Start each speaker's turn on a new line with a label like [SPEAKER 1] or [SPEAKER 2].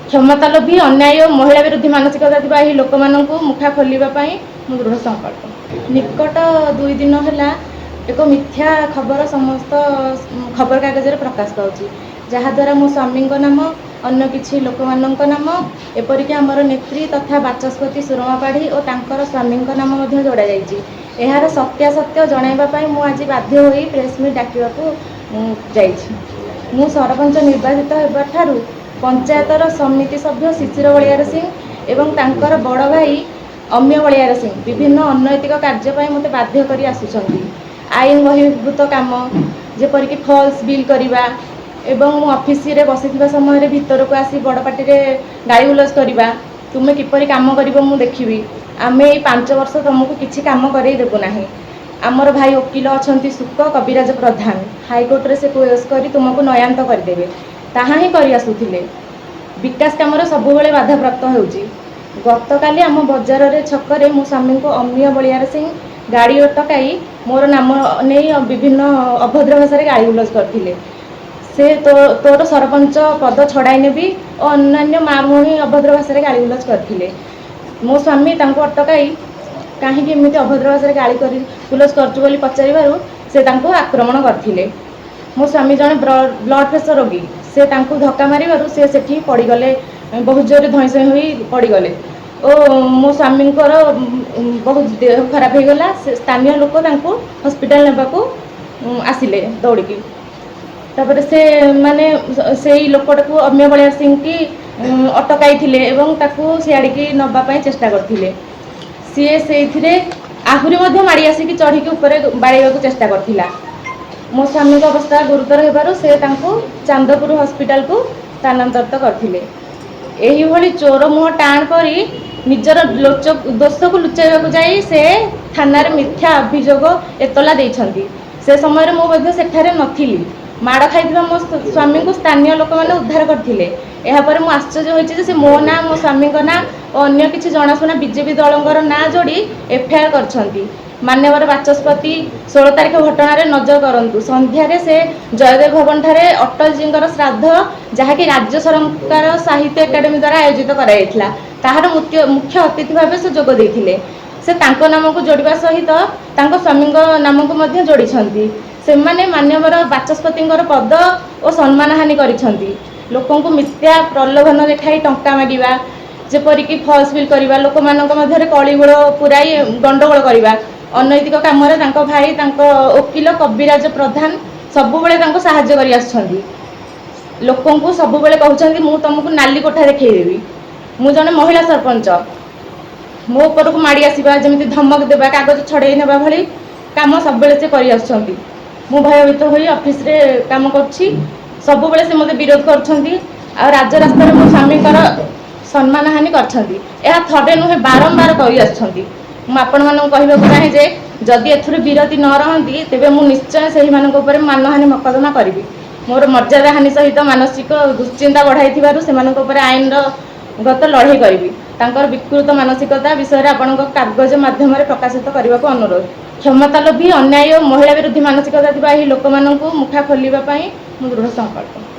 [SPEAKER 1] क्षमता लोभी अन्याय और महिला विरोधी मानसिकता थिबा एही लोक माननकु मुखा खोलिबा पई मु दृढ़ संकल्प। निकट 2 दिन हैला एक मिथ्या खबर समस्त खबर कागज रे प्रकाश पाउची, जहा द्वारा मो स्वामी नाम अन्य किछि लोक माननक नाम एपरिक आमर नेत्री तथा बाचस्पति सुरमा पाढ़ी और तांकर स्वामी नाम मध्य जोड़ा जाइछि। एहार सत्यासत्य जणाइबा पई मु आज बाध्य होई प्रेस मीट डाकिबाकू जाइछि। मु सरपंच निर्वाचित हेबा ठारू पंचायतर समिति सभ्य शिशिर बलियार सिंह एवं तांकर बड़ भाई अम्य बलियार सिंह विभिन्न अनैतिक कार्य पई मते बाध्य करी आसुछंती। आईन बहिर्भूत काम जेपरिक फॉल्स बिल करिबा एवं मु ऑफिस रे बसिथिबा समय रे भीतर को आसी बड़ पार्टी रे गाड़ी गुलज करिबा, तुमे किपरि काम करिबो मु देखिबी, आमे 5 वर्ष तुमको किछि काम करई देबो नाही। आमर भाई वकील अछंती सुक कविराज प्रधान हाईकोर्ट रे से केस करी तुमको नयांत कर देबे, ताहा ही करी आसुथिले। विकास काम सबु बेले बाधा प्राप्त होउची। गतकाली आम बजार रे छक रे मो स्वामी को अम्य बलियार सिंह गाड़ी अटकाई मोर नाम नहीं विभिन्न अभद्र भाषा गाड़ी गुलज करथिले। से तोर सरपंच पद छड़ाई नेबी और अन्य माँ भौणी अभद्र भाषा गाड़ी गुलज करथिले। मो स्वामी तांको अटकाई कहीं एमती अभद्र भाषा गाड़ी गुलज करचु बोली पचारिबारु से तांको आक्रमण करथिले। मो स्वामी जने ब्लड प्रेशर रोगी, से तांको धक्का मारिबारु से सेठी पड़ीगले, बहुत जोर धईसई होई पड़ीगले और मो स्वामी बहुत देह खराब हो गला। स्थानीय लोक तांको हॉस्पिटल नेबाकू आसिले दौड़िकी। तापर से माने से लोकटा को अम्य बलियार सिंह की अटकाई थिले एवं ताकू सियाड़ी की नबा पई चेष्टा करथिले। सी से आहुरी मध्य माड़ी आसिकी चढ़ी ऊपर बाड़ेबाकू चेष्टा करथिला। मो स्वामी अवस्था गुरुतर हेबारु से तांको चांदपुर हॉस्पिटल को स्थानांतरित करथिले। एही भली चोर मुह टाण करी निजर दोष को लुचाइबाकू जाई से थाना रे मिथ्या अभियोग एतला देइछंती। से समय मु मध्य सेठारे नथिली। माड़ खाइथिबा मो स्वामी को स्थानीय लोक माने उद्धार करथिले। एहा पर मु आश्चर्य होइछि जे मो ना मो स्वामी को ना और अन्य किछि जणाशुना बीजेपी दलंगर ना जोड़ी एफआईआर करछंती। मान्यवर बाचस्पति 16 तारिख घटना रे नजर करंतु। संध्यारे से जयदेव भवन ठारे अटल जी श्राद्ध जहाँकि राज्य सरकार साहित्य एकाडेमी द्वारा आयोजित कराइथिला, ताहार मुख्य अतिथि भाव से जोग देइथिले। से तांको नाम को जोड़िबा सहित तांको स्वामी नाम को मध्य जोड़िछंती। से माने मान्यवर बाचस्पति पद और सम्मान हानि करिछंती। लोकों को मिथ्या प्रलोभन देखाई टंका मागिबा, जेपरिक फॉल्स बिल करिबा, लोक मानक मध्य कलिगोल पुराई गंडगोल करिबा, अनैतिक काम भाई वकील कविराज प्रधान सबु बेले साहाय्य करि आछंती। लोकों को सबु बेले कहउछंती मु तुमको नाली कोठा देखैदेबी। मु जने महिला सरपंच, मो ऊपर को माड़ी आसीबा, जेमिति धमक देबा, कागज छड़ाई नेबा भली काम सब बेले से करि आछंती। मु भयभीत होई ऑफिस रे काम करछि। सबु बेले से मते विरोध करछंती आ राज्य रास्ता रे मो स्वामी सम्मान हानि करछंती। एहा थरे नुहे बारंबार कहि आछंती। मु आपण मानन कहबाकू चाहे जे जदि एथुरे विरोधी न रहंती तेबे मु निश्चय सेही मानक ऊपर मानहानि मकदमा करिवि। मोर मर्यादा हानि सहित मानसिक दुश्चिंता बढ़ाई सेमानक ऊपर आईन गत लड़ाई करिवि। तांकर विकृत मानसिकता विषय आपण कागज माध्यम प्रकाशित करने को अनुरोध। क्षमता लोभी अन्याय और महिला विरोधी मानसिकता थिबा एही लोक माननकु मुखा खोलिबा पई मु दृढ़ संकल्प।